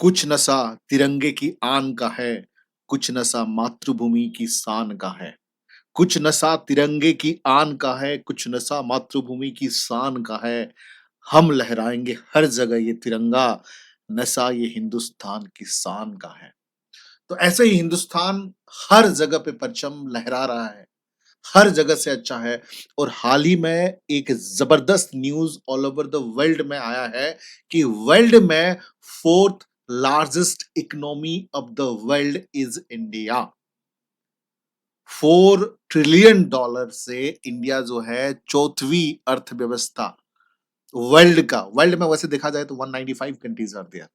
कुछ नशा तिरंगे की आन का है, कुछ नशा मातृभूमि की शान का है। कुछ नशा तिरंगे की आन का है, कुछ नशा मातृभूमि की शान का है। हम लहराएंगे हर जगह ये तिरंगा, नशा ये हिंदुस्तान की शान का है। तो ऐसे ही हिंदुस्तान हर जगह पे परचम लहरा रहा है, हर जगह से अच्छा है। और हाल ही में एक जबरदस्त news all over the world में आया है कि वर्ल्ड में 4th largest economy of the world is India. $4 trillion से इंडिया जो है 4वीं अर्थव्यवस्था वर्ल्ड में वैसे देखा जाए तो 195 कंट्रीज़ आर देयर।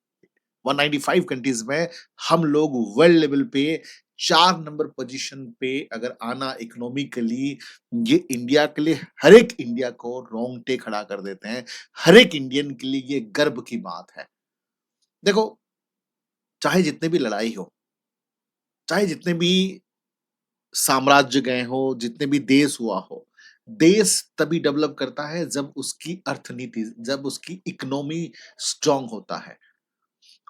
195 कंट्रीज में हम लोग वर्ल्ड लेवल पे 4 नंबर पोजीशन पे अगर आना इकोनॉमिकली, ये इंडिया के लिए, हर एक इंडिया को रोंगटे खड़ा कर देते हैं। हर एक इंडियन के लिए ये गर्व की बात है। देखो, चाहे जितने भी लड़ाई हो, चाहे जितने भी साम्राज्य गए हो, जितने भी देश हुआ हो, देश तभी डेवलप करता है जब उसकी अर्थनीति, जब उसकी इकोनॉमी स्ट्रांग होता है।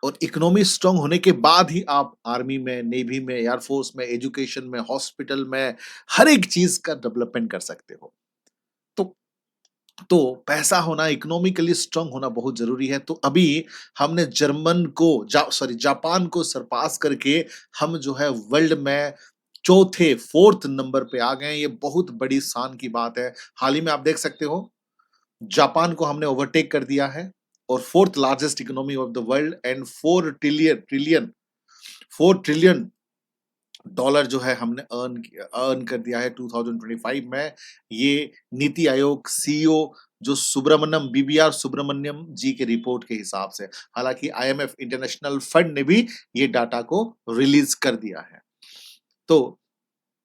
और इकोनॉमी स्ट्रांग होने के बाद ही आप आर्मी में, नेवी में, एयर फोर्स में, एजुकेशन में, हॉस्पिटल में, हर एक चीज का डेवलपमेंट कर सकते हो। तो तो पैसा होना, इकोनॉमिकली स्ट्रांग होना बहुत जरूरी है। तो अभी हमने जर्मन को जापान को सरपास करके हम जो है वर्ल्ड में चौथे, 4th नंबर पे आ गए हैं। ये बहुत बड़ी शान की बात है। हाल ही में आप देख सकते हो, जापान को हमने ओवरटेक कर दिया है और 4th largest economy of the world and 4 trillion dollar जो है हमने अर्न कर दिया है 2025 में। ये नीति आयोग सीईओ जो सुब्रमण्यम, बीबीआर सुब्रमण्यम जी के रिपोर्ट के हिसाब से। हालांकि आईएमएफ इंटरनेशनल फंड ने भी ये डाटा को रिलीज कर दिया है। तो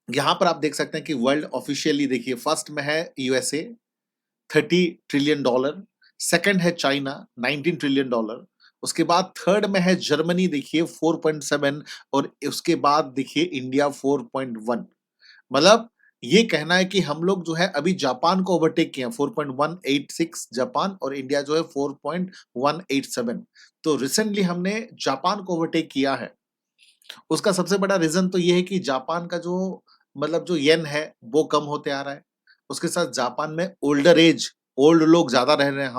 यहाँ पर आप देख सकते हैं कि वर्ल्ड ऑफिशियली देखिए, फर्स्ट में है यूएसए $30 ट्रिलियन, सेकंड है चाइना $19 ट्रिलियन, उसके बाद थर्ड में है जर्मनी देखिए 4.7, और उसके बाद देखिए इंडिया 4.1। मतलब ये कहना है कि हम लोग जो है अभी जापान को ओवरटेक किए हैं, 4.186 जापान, और इंडिया जो है 4.187। तो रिसेंटली हमने जापान को ओवरटेक किया है। उसका सबसे बड़ा रीजन तो ये है कि जापान का जो, मतलब जो येन है वो कम होते आ रहा है। उसके साथ जापान में ओल्ड लोग ज्यादा रह रहे हैं।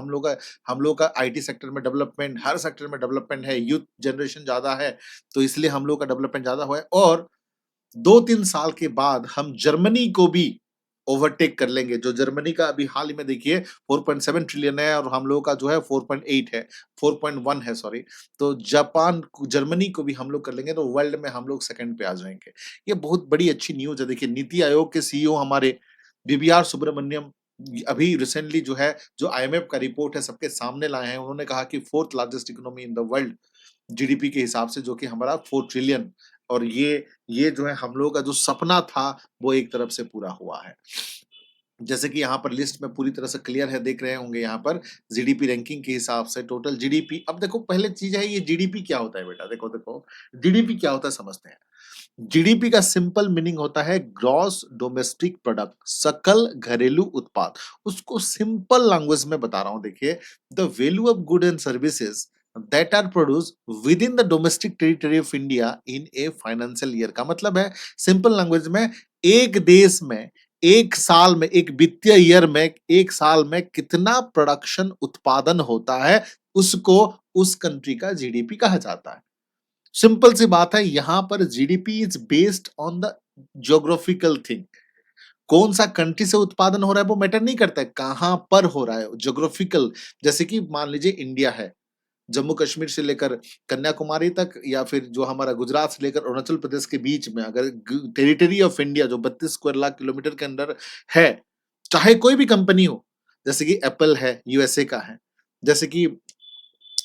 हम लोग का आईटी सेक्टर में डेवलपमेंट, हर सेक्टर में डेवलपमेंट है, यूथ जनरेशन ज्यादा है, तो इसलिए हम लोग का डेवलपमेंट ज्यादा हुआ है। और 2-3 साल के बाद हम जर्मनी को भी ओवरटेक कर लेंगे। जो जर्मनी का अभी हाल ही में देखिए 4.7 ट्रिलियन है और हम लोग का जो है 4.8 है, 4.1 है, सॉरी। तो जर्मनी को भी हम लोग कर लेंगे, तो वर्ल्ड में हम लोग सेकंड पे आ जाएंगे। ये बहुत बड़ी अच्छी न्यूज है। देखिए, नीति आयोग के सीईओ हमारे बीबीआर सुब्रमण्यम अभी रिसेंटली जो है, जो आईएमएफ का रिपोर्ट है सबके सामने लाए हैं। उन्होंने कहा कि 4th largest economy in the world GDP के हिसाब से, जो कि हमारा 4 ट्रिलियन। और ये जो है हम लोगों का जो सपना था वो एक तरफ से पूरा हुआ है। जैसे कि यहाँ पर लिस्ट में पूरी तरह से क्लियर है, देख रहे होंगे यहाँ पर जीडीपी रैंकिंग के हिसाब से टोटल जीडीपी। अब देखो, पहले चीज है ये जीडीपी क्या होता है बेटा, देखो देखो जीडीपी क्या होता है समझते हैं। जीडीपी का सिंपल मीनिंग होता है ग्रॉस डोमेस्टिक प्रोडक्ट, सकल घरेलू उत्पाद। उसको सिंपल लैंग्वेज में बता रहा हूं, देखिए, the value of good and services that are produce within the domestic territory of India in a financial year. का मतलब है सिंपल लैंग्वेज में, एक देश में एक साल में, एक वित्तीय ईयर में, एक साल में कितना प्रोडक्शन उत्पादन होता है, उसको उस कंट्री का जीडीपी कहा जाता है। सिंपल सी बात है, यहां पर GDP is based on the geographical thing. कौन सा कंट्री से उत्पादन हो रहा है वो मैटर नहीं करता है, कहां पर हो रहा है, ज्योग्राफिकल। जैसे कि मान लीजिए इंडिया है, जम्मू कश्मीर से लेकर कन्याकुमारी तक, या फिर जो हमारा गुजरात से लेकर अरुणाचल प्रदेश के बीच में, अगर टेरिटरी ऑफ इंडिया जो 32 स्क्वायर लाख किलोमीटर के अंदर है, चाहे कोई भी कंपनी हो, जैसे कि एप्पल है, यूएसए का है, जैसे कि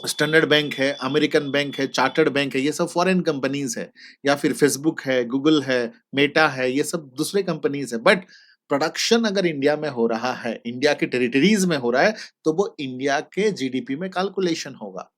स्टैंडर्ड बैंक है, अमेरिकन बैंक है, चार्टर्ड बैंक है, ये सब फॉरेन कंपनीज है। या फिर फेसबुक है, गूगल है, मेटा है, ये सब दूसरे कंपनीज है। बट प्रोडक्शन अगर इंडिया में हो रहा है, इंडिया के टेरिटरीज में हो रहा है, तो वो इंडिया के जीडीपी में कैलकुलेशन होगा।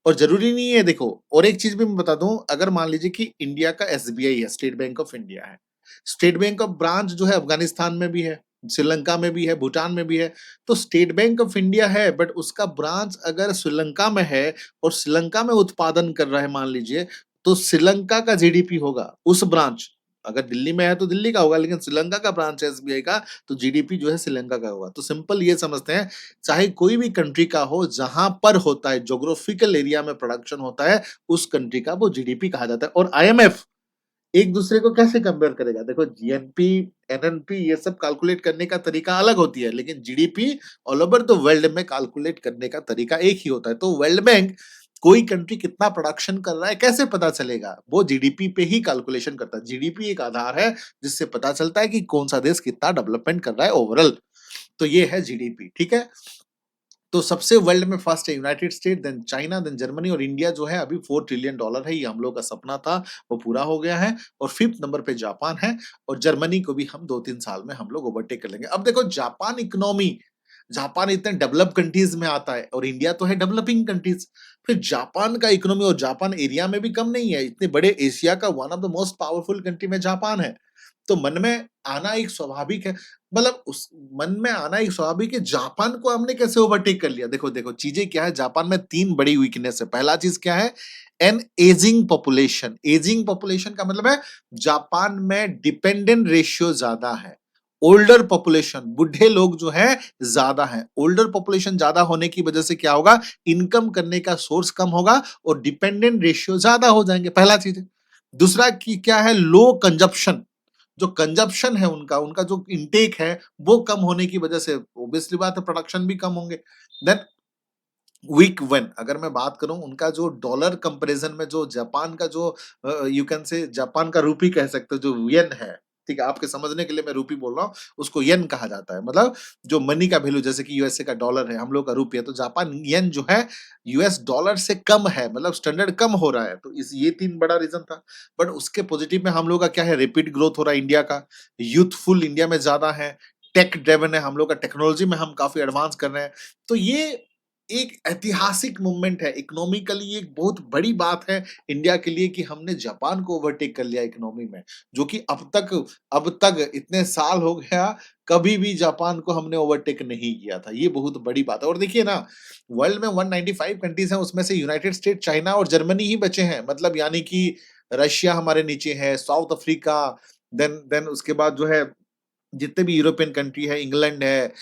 और जरूरी नहीं है, देखो, और एक चीज भी मैं बता दूं, अगर मान लीजिए कि इंडिया का एसबीआई है, स्टेट बैंक ऑफ इंडिया है, स्टेट बैंक ऑफ ब्रांच जो है अफगानिस्तान में भी है, श्रीलंका में भी है, भूटान में भी है। तो स्टेट बैंक ऑफ इंडिया है, बट उसका ब्रांच अगर श्रीलंका में है और श्रीलंका में उत्पादन कर रहा है मान लीजिए, तो श्रीलंका का जीडीपी होगा उस ब्रांच। अगर दिल्ली में है तो दिल्ली का होगा, लेकिन श्रीलंका का ब्रांच है एसबीआई का, तो जीडीपी जो है श्रीलंका का होगा। तो सिंपल ये समझते हैं, चाहे कोई भी कंट्री का हो, जहां पर होता है ज्योग्राफिकल एरिया में प्रोडक्शन होता है, उस कंट्री का वो जीडीपी कहा जाता है। और आईएमएफ एक दूसरे को कैसे कंपेयर करेगा? देखो जीएनपी, एनएनपी ये सब कैलकुलेट करने का तरीका अलग होती है, लेकिन GDP all over the world में कैलकुलेट करने का तरीका एक ही होता है। तो वर्ल्ड बैंक कोई कंट्री कितना प्रोडक्शन कर रहा है कैसे पता चलेगा? वो जीडीपी पे ही कैलकुलेशन करता है। जीडीपी एक आधार है जिससे पता चलता है कि कौन सा देश कितना डेवलपमेंट कर रहा है ओवरऑल। तो ये है जीडीपी, ठीक है? तो सबसे वर्ल्ड में फर्स्ट है United State, then China, then Germany, और इंडिया जो है अभी $4 ट्रिलियन है। ये हम लोग का सपना था, वो पूरा हो गया है। और 5th नंबर पे जापान है, और जर्मनी को भी हम 2-3 साल में हम लोग ओवरटेक कर लेंगे। अब देखो जापान इकोनॉमी, जापान इतने डेवलप कंट्रीज में आता है और इंडिया तो है डेवलपिंग कंट्रीज। फिर जापान का इकोनॉमी, और जापान एरिया में भी कम नहीं है, इतने बड़े एशिया का one of the most powerful country में जापान है। तो मन में आना एक स्वाभाविक है, मतलब उस मन में आना एक स्वाभाविक है, जापान को हमने कैसे ओवरटेक कर लिया? देखो देखो चीजें क्या है, जापान में 3 बड़ी वीकनेस है। पहला चीज क्या है? An ageing population. Ageing population का मतलब है जापान में डिपेंडेंट रेशियो ज्यादा है। ओल्डर पॉपुलेशन, बुढ़े लोग जो है ज्यादा है। ओल्डर पॉपुलेशन ज्यादा होने की वजह से क्या होगा? इनकम करने का सोर्स कम होगा और डिपेंडेंट रेशियो ज्यादा हो जाएंगे, पहला चीज है। दूसरा की क्या है? लो कंजप्शन। जो कंजप्शन है उनका, उनका जो इंटेक है वो कम होने की वजह से ऑब्वियसली बात है प्रोडक्शन भी कम होंगे। देन वीक वन, अगर मैं बात करूं उनका जो डॉलर कंपैरिजन में, जो जापान का जो यू कैन से जापान का रूपी कह सकते हो, जो येन है, ठीक है, आपके समझने के लिए मैं रूपी बोल रहा हूँ, उसको येन कहा जाता है। मतलब जो मनी का वैल्यू, जैसे कि यूएसए का डॉलर है, हम लोग का रूपी है, तो जापान येन जो है यूएस डॉलर से कम है, मतलब स्टैंडर्ड कम हो रहा है। तो इस ये 3 बड़ा रीजन था। बट उसके पॉजिटिव में हम लोग का क्या है? रैपिड ग्रोथ हो रहा है इंडिया का, यूथफुल इंडिया में ज्यादा है, टेक ड्रिवन है हम लोग का, टेक्नोलॉजी में हम काफी एडवांस कर रहे हैं। तो ये एक ऐतिहासिक मूवमेंट है, इकोनॉमिकली एक बहुत बड़ी बात है इंडिया के लिए कि हमने जापान को ओवरटेक कर लिया इकोनॉमी में, जो कि अब तक इतने साल हो गया, कभी भी जापान को हमने ओवरटेक नहीं किया था। ये बहुत बड़ी बात है। और देखिए ना, वर्ल्ड में 195 कंट्रीज हैं, उसमें से यूनाइटेड स्टेट, चाइना और जर्मनी ही बचे हैं। मतलब यानी कि रशिया हमारे नीचे है, साउथ अफ्रीका, देन उसके बाद जो है जितने भी यूरोपियन कंट्री है, इंग्लैंड है,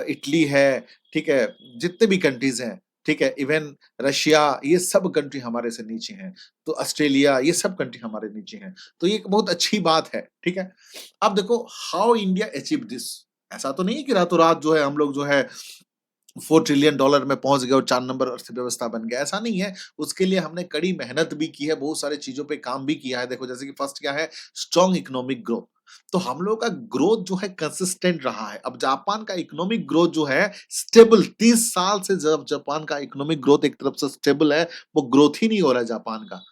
इटली है, ठीक है, जितने भी कंट्रीज हैं, ठीक है, इवन रशिया, ये सब कंट्री हमारे से नीचे हैं। तो ऑस्ट्रेलिया, ये सब कंट्री हमारे नीचे हैं। तो ये एक बहुत अच्छी बात है, ठीक है। अब देखो हाउ इंडिया अचीव दिस। ऐसा तो नहीं है कि रातों रात जो है हम लोग जो है $4 ट्रिलियन में पहुंच गए और 4 नंबर अर्थव्यवस्था बन गया, ऐसा नहीं है। उसके लिए हमने कड़ी मेहनत भी की है, बहुत सारे चीजों पे काम भी किया है। देखो जैसे कि फर्स्ट क्या है? Strong economic growth. तो हम लोग का ग्रोथ जो है कंसिस्टेंट रहा है। अब जापान का इकोनॉमिक ग्रोथ जो है स्टेबल, 30 साल से जब जापान का इकोनॉमिक ग्रोथ एक तरफ से स्टेबल है, वो ग्रोथ ही नहीं हो रहा है जापान का।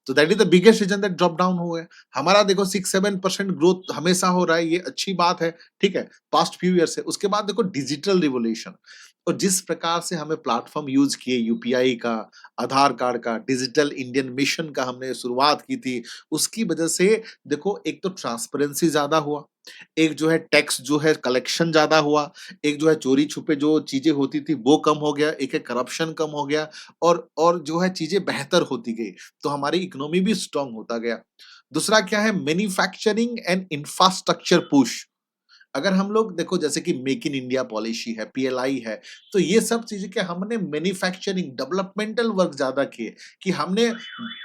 तो that is the biggest reason that drop down हो गया। हमारा देखो 6-7% ग्रोथ हमेशा हो रहा है, ये अच्छी बात है, ठीक है, पास्ट फ्यू ईयर से। उसके बाद देखो डिजिटल रिवोल्यूशन, और जिस प्रकार से हमें प्लेटफॉर्म यूज किए, यूपीआई का, आधार कार्ड का, डिजिटल इंडियन मिशन का हमने शुरुआत की थी, उसकी वजह से देखो एक तो ट्रांसपेरेंसी ज्यादा हुआ, एक जो है टैक्स जो है कलेक्शन ज्यादा हुआ, एक जो है चोरी छुपे जो चीजें होती थी वो कम हो गया, एक है करप्शन कम हो गया, और जो है चीजें बेहतर होती गई। तो हमारी इकोनॉमी भी स्ट्रांग होता गया। दूसरा क्या है? Manufacturing and infrastructure push. अगर हम लोग देखो जैसे कि मेक इन इंडिया पॉलिसी है, पीएलआई है, तो ये सब चीजें क्या, हमने मैन्युफैक्चरिंग डेवलपमेंटल वर्क ज्यादा किए, कि हमने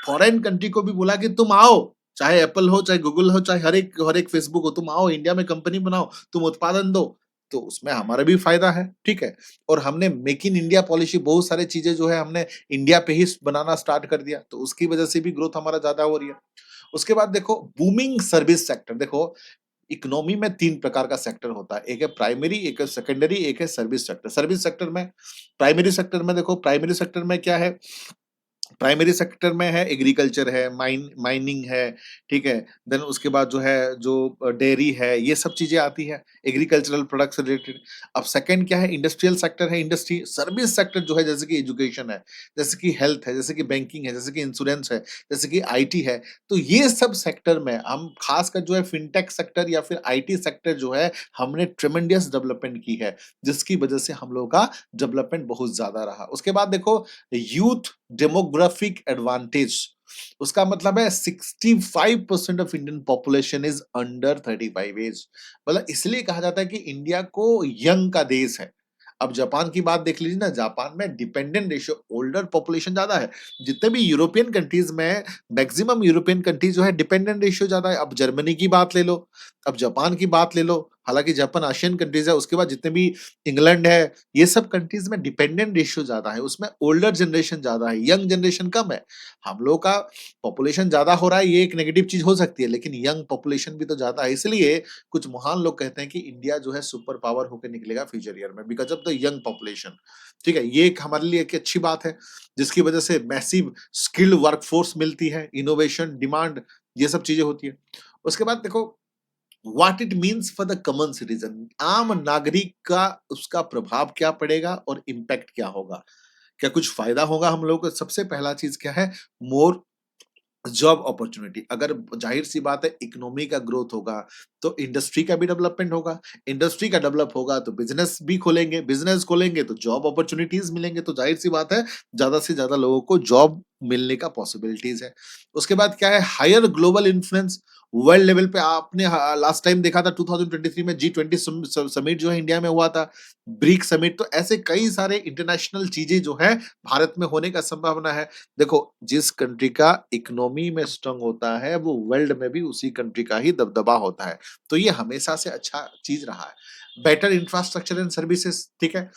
फॉरेन कंट्री को भी बोला कि तुम आओ, चाहे एप्पल हो, चाहे गूगल हो, चाहे हर एक फेसबुक हो, तुम आओ इंडिया में कंपनी बनाओ, तुम उत्पादन दो। तो उसमें हमारा भी फायदा है, ठीक है। और हमने मेक इन इंडिया पॉलिसी, बहुत सारी चीजें जो है हमने इंडिया पे ही बनाना स्टार्ट कर दिया, तो उसकी वजह से भी ग्रोथ हमारा ज्यादा हो रही है। उसके बाद देखो बूमिंग सर्विस सेक्टर। देखो इकोनॉमी में 3 प्रकार का सेक्टर होता है, एक है प्राइमरी, एक है सेकेंडरी, एक है सर्विस सेक्टर। सर्विस सेक्टर में, प्राइमरी सेक्टर में देखो, प्राइमरी सेक्टर में क्या है? प्राइमरी सेक्टर में है, एग्रीकल्चर है, माइनिंग है, ठीक है? देन उसके बाद जो है, जो डेयरी है, ये सब चीज़ें आती हैं, एग्रीकल्चरल प्रोडक्ट्स से रिलेटेड। अब सेकंड क्या है, इंडस्ट्रियल सेक्टर है, इंडस्ट्री सर्विस सेक्टर जो है, जैसे कि एजुकेशन है, जैसे कि हेल्थ है, जैसे कि बैंकिंग है, जैसे कि इंश्योरेंस है, जैसे कि आईटी है। तो ये सब सेक्टर में हम खासकर जो है फिनटेक सेक्टर या फिर आईटी सेक्टर जो है, हमने ट्रेमेंडस डेवलपमेंट की है, जिसकी वजह से हम लोगों का डेवलपमेंट बहुत ज़्यादा रहा। उसके बाद देखो, यूथ डेमोग्राफिक एडवांटेज, उसका मतलब है 65% of Indian population is under 35 age. मतलब इसलिए कहा जाता है कि इंडिया को यंग का देश है। अब जापान की बात देख लीजिए ना, जापान में डिपेंडेंट रेशियो, ओल्डर पॉपुलेशन ज्यादा है। जितने भी यूरोपियन कंट्रीज में, मैक्सिमम यूरोपियन कंट्रीज जो है डिपेंडेंट रेशियो ज्यादा है। अब जर्मनी की बात ले लो, अब जापान की बात ले लो, हालांकि जापान एशियन कंट्रीज है। उसके बाद जितने भी इंग्लैंड है, ये सब कंट्रीज में डिपेंडेंट रेशियो ज्यादा है, उसमें ओल्डर जनरेशन ज्यादा है, यंग जनरेशन कम है। हम लोग का पॉपुलेशन ज्यादा हो रहा है, ये एक नेगेटिव चीज हो सकती है, लेकिन यंग पॉपुलेशन भी तो ज्यादा है। इसलिए कुछ महान लोग कहते हैं कि इंडिया जो है सुपर पावर होकर निकलेगा फ्यूचर ईयर में, because of the young population. ठीक है, ये एक हमारे लिए एक अच्छी बात है, जिसकी वजह से मैसिव स्किल्ड वर्कफोर्स मिलती है, इनोवेशन, डिमांड, ये सब चीजें होती है। उसके बाद देखो, what it means for the common citizen, आम नागरिक का उसका प्रभाव क्या पड़ेगा और इम्पैक्ट क्या होगा, क्या कुछ फायदा होगा हम लोगों को। सबसे पहला चीज क्या है, मोर जॉब अपॉर्चुनिटी। अगर जाहिर सी बात है इकोनॉमी का ग्रोथ होगा तो इंडस्ट्री का भी डेवलपमेंट होगा, इंडस्ट्री का डेवलप होगा तो बिजनेस भी खोलेंगे, बिजनेस खोलेंगे तो जॉब अपॉर्चुनिटीज मिलेंगे, तो जाहिर सी बात है ज्यादा से ज्यादा लोगों को जॉब मिलने का पॉसिबिलिटीज है। उसके बाद क्या है, higher global influence. World level पे आपने लास्ट टाइम देखा था 2023 में G20 समिट जो है इंडिया में हुआ था, ब्रिक समिट। तो ऐसे कई सारे इंटरनेशनल चीजें जो है भारत में होने का संभावना है। देखो, जिस कंट्री का इकोनॉमी में स्ट्रांग होता है, वो वर्ल्ड में भी उसी कंट्री का ही दबदबा होता है। तो ये हमेशा से अच्छा चीज रहा है। बेटर इंफ्रास्ट्रक्चर एंड सर्विसेज, ठीक है।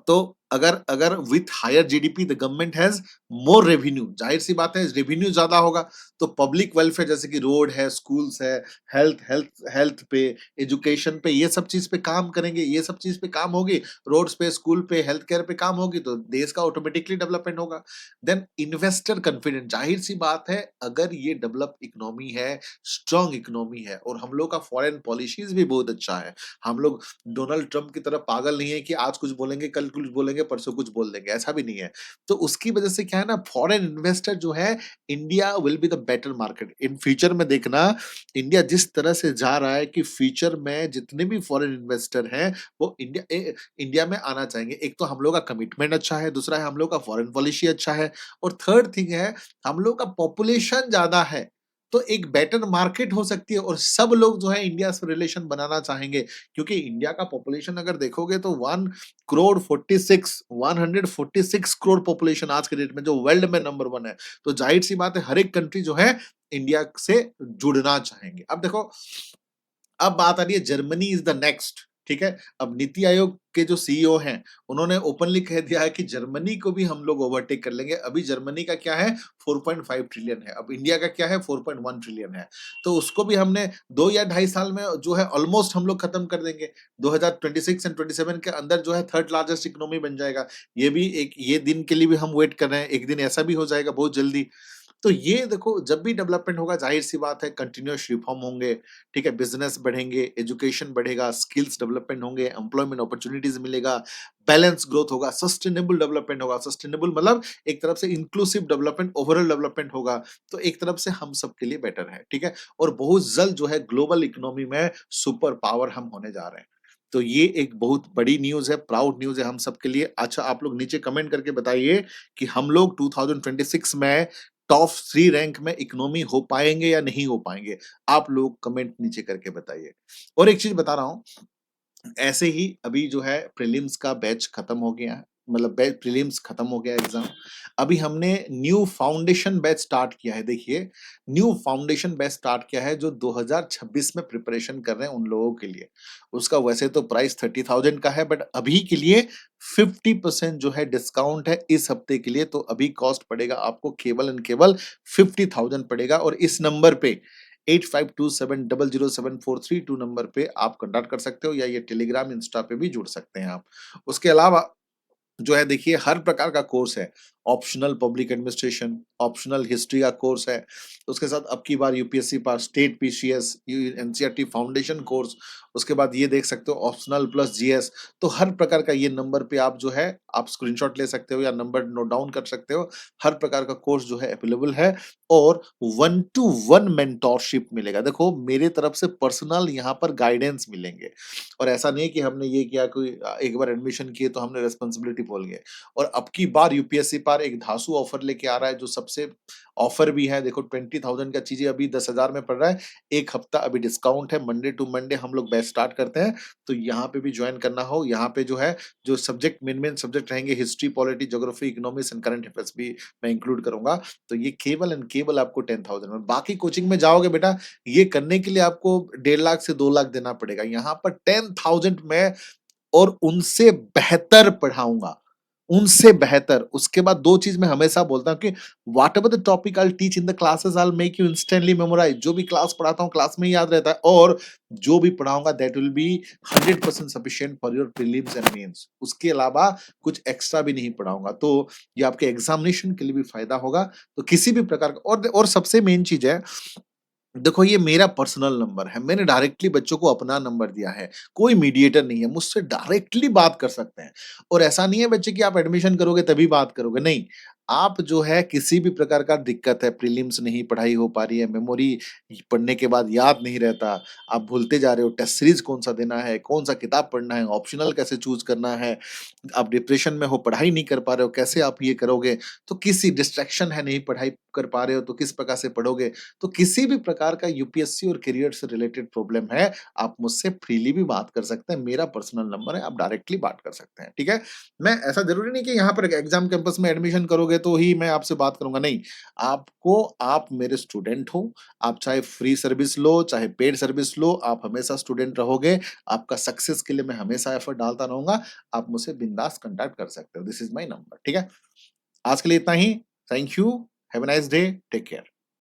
तो अगर अगर with higher GDP the government has more revenue, जाहिर सी बात है रेवेन्यू ज्यादा होगा, तो पब्लिक वेलफेयर जैसे कि रोड है, स्कूल्स है, हेल्थ पे, एजुकेशन पे, ये सब चीज पे काम करेंगे, ये सब चीज पे काम होगी, रोड्स पे, स्कूल पे, हेल्थ केयर पे काम होगी, तो देश का ऑटोमेटिकली डेवलपमेंट होगा। देन इन्वेस्टर कॉन्फिडेंस, जाहिर सी बात है अगर ये डेवलप इकोनॉमी है, स्ट्रांग इकोनॉमी है, और हम लोग का फॉरेन पॉलिसीज भी बहुत अच्छा है। हम लोग डोनाल्ड ट्रंप की तरह पागल नहीं है कि आज कुछ बोलेंगे, कल कुछ बोलेंगे, परसों कुछ बोल देंगे, ऐसा भी नहीं है। तो उसकी वजह से क्या है ना, फॉरेन इन्वेस्टर जो है, India will be the better market in future में। देखना, इंडिया जिस तरह से जा रहा है कि फ्यूचर में जितने भी फॉरेन इन्वेस्टर हैं, वो इंडिया में आना चाहेंगे। एक तो हम लोग का कमिटमेंट अच्छा है, दूसरा है हम लोग का फॉरेन पॉलिसी अच्छा है, और थर्ड थिंग है हम लोग का पॉपुलेशन ज्यादा है। तो एक बेटर मार्केट हो सकती है, और सब लोग जो है इंडिया से रिलेशन बनाना चाहेंगे, क्योंकि इंडिया का पॉपुलेशन अगर देखोगे तो 146 करोड़ पॉपुलेशन आज के डेट में, जो वर्ल्ड में नंबर 1 है। तो जाहिर सी बात है हर एक कंट्री जो है इंडिया से जुड़ना चाहेंगे। अब देखो, अब बात आ रही है जर्मनी इज द नेक्स्ट, ठीक है। अब नीति आयोग के जो सीईओ हैं, उन्होंने ओपनली कह दिया है कि जर्मनी को भी हम लोग ओवरटेक कर लेंगे। अभी जर्मनी का क्या है, 4.5 ट्रिलियन है, अब इंडिया का क्या है, 4.1 ट्रिलियन है। तो उसको भी हमने 2 या 2.5 साल में जो है ऑलमोस्ट हम लोग खत्म कर देंगे। 2026 एंड 27 के अंदर जो है थर्ड लार्जेस्ट इकोनॉमी बन जाएगा। ये भी एक, ये दिन के लिए भी हम वेट कर रहे हैं, एक दिन ऐसा भी हो जाएगा बहुत जल्दी। तो ये देखो, जब भी डेवलपमेंट होगा जाहिर सी बात है कंटिन्यूअस रिफॉर्म होंगे, ठीक है, बिजनेस बढ़ेंगे, एजुकेशन बढ़ेगा, स्किल्स डेवलपमेंट होंगे, एम्प्लॉयमेंट अपॉर्चुनिटीज मिलेगा, बैलेंस ग्रोथ होगा, सस्टेनेबल डेवलपमेंट होगा। सस्टेनेबल मतलब एक तरफ से इंक्लूसिव डेवलपमेंट, ओवरऑल डेवलपमेंट होगा, तो एक तरफ से हम सबके लिए बेटर है, ठीक है। और बहुत जल्द जो है ग्लोबल इकोनॉमी में सुपर पावर हम होने जा रहे हैं। तो ये एक बहुत बड़ी न्यूज है, प्राउड न्यूज है हम सबके लिए। अच्छा, आप लोग नीचे कमेंट करके बताइए कि हम लोग 2026 में टॉप 3 रैंक में इकोनॉमी हो पाएंगे या नहीं हो पाएंगे। आप लोग कमेंट नीचे करके बताइए। और एक चीज बता रहा हूँ, ऐसे ही अभी जो है प्रीलिम्स का बैच खत्म हो गया है, मतलब बैच प्रीलिम्स खत्म हो गया एग्जाम। अभी हमने न्यू फाउंडेशन बैच स्टार्ट किया है। देखिए, न्यू फाउंडेशन बैच स्टार्ट किया है जो 2026 में प्रिपरेशन कर रहे हैं उन लोगों के लिए। उसका वैसे तो प्राइस 30,000 का है, बट अभी के लिए 50% जो है डिस्काउंट है इस हफ्ते के लिए। तो अभी कॉस्ट पड़ेगा आपको केवल एंड केवल 50,000 पड़ेगा। और इस नंबर पे 8527007432 नंबर पे आप कांटेक्ट कर सकते हो, या ये टेलीग्राम, इंस्टा पे भी जुड़ सकते हैं आप। उसके अलावा जो है देखिए, हर प्रकार का कोर्स है, optional public administration, optional history का कोर्स है। उसके साथ अब की बार यूपीएससी पास state PCS, NCERT foundation course, उसके बाद ये देख सकते हो ऑप्शनल प्लस जीएस। तो हर प्रकार का ये नंबर पे आप जो है आप स्क्रीनशॉट ले सकते हो या नंबर नोट डाउन कर सकते हो। हर प्रकार का कोर्स जो है अवेलेबल है और 1 टू 1 मेंटोरशिप मिलेगा। देखो मेरे तरफ से पर्सनल यहाँ पर गाइडेंस मिलेंगे और ऐसा नहीं है कि हमने ये किया कोई एक बार एडमिशन किए तो हमने रिस्पांसिबिलिटी भूल गए। और अब की बार यूपीएससी पार एक धांसू ऑफर लेके आ रहा है जो सबसे ऑफर भी है। देखो 20,000 का चीज़ें अभी 10,000 में पड़ रहा है। 1 हफ्ता अभी डिस्काउंट है, मंडे टू मंडे हम लोग बैच स्टार्ट करते हैं। तो यहाँ पे भी जॉइन करना हो, यहाँ पे जो है जो सब्जेक्ट मेन सब्जेक्ट रहेंगे history, polity, geography, economics and current affairs भी मैं इंक्लूड करूँगा। तो ये केवल एंड केवल आपको 10,000 में। बाकी कोचिंग में जाओगे बेटा, ये करने के लिए आपको 1.5 लाख से 2 लाख देना पड़ेगा। यहाँ पर 10,000 में और उनसे बेहतर पढ़ाऊँगा, उनसे बेहतर। उसके बाद 2 चीज़ मैं हमेशा बोलता हूँ कि whatever the topic I will teach in the classes I will make you instantly memorise. जो भी क्लास पढ़ाता हूँ, क्लास में ही याद रहता है और जो भी पढ़ाऊँगा that will be 100% sufficient for your prelims and mains. उसके अलावा कुछ एक्स्ट्रा भी नहीं पढ़ाऊँगा। तो ये आपके एग्ज़ामिनेशन के लिए भी फ़ायदा होगा। तो किसी भी प्रकार का और सबसे मेन चीज़ है, देखो ये मेरा पर्सनल नंबर है, मैंने डायरेक्टली बच्चों को अपना नंबर दिया है, कोई मीडिएटर नहीं है, मुझसे डायरेक्टली बात कर सकते हैं। और ऐसा नहीं है बच्चे कि आप एडमिशन करोगे तभी बात करोगे, नहीं। आप जो है किसी भी प्रकार का दिक्कत है, प्रीलिम्स नहीं पढ़ाई हो पा रही है, मेमोरी पढ़ने के बाद याद नहीं रहता, आप भूलते जा रहे हो, टेस्ट सीरीज़ कौन-सा देना है, कौन-सा किताब पढ़ना है, ऑप्शनल कैसे चूज़ करना है, आप डिप्रेशन में हो, पढ़ाई नहीं कर पा रहे हो, कैसे आप ये करोगे? तो किसी डिस्ट्रैक्शन है, नहीं पढ़ाई कर पा रहे हो, तो किस प्रकार से पढ़ोगे? तो किसी भी प्रकार का यूपीएससी और करियर से रिलेटेड प्रॉब्लम है, आप मुझसे फ्रीली भी बात कर सकते हैं। मेरा पर्सनल नंबर है, आप डायरेक्टली बात कर सकते हैं, ठीक है? मैं ऐसा ज़रूरी नहीं कि यहाँ पर एग्ज़ाम कैंपस में एडमिशन करोगे तो ही मैं आपसे बात करूँगा, नहीं। आपको आप मेरे स्टूडेंट हो, आप चाहे फ्री सर्विस लो, चाहे पेड सर्विस लो, आप हमेशा स्टूडेंट रहोगे। आपका सक्सेस के लिए मैं हमेशा एफर्ट डालता रहूँगा। आप मुझसे बिंदास कॉन्टैक्ट कर सकते हो। दिस इज़ माय नंबर, ठीक है? आज के लिए इतना ही। Thank you. Have a nice day. Take care.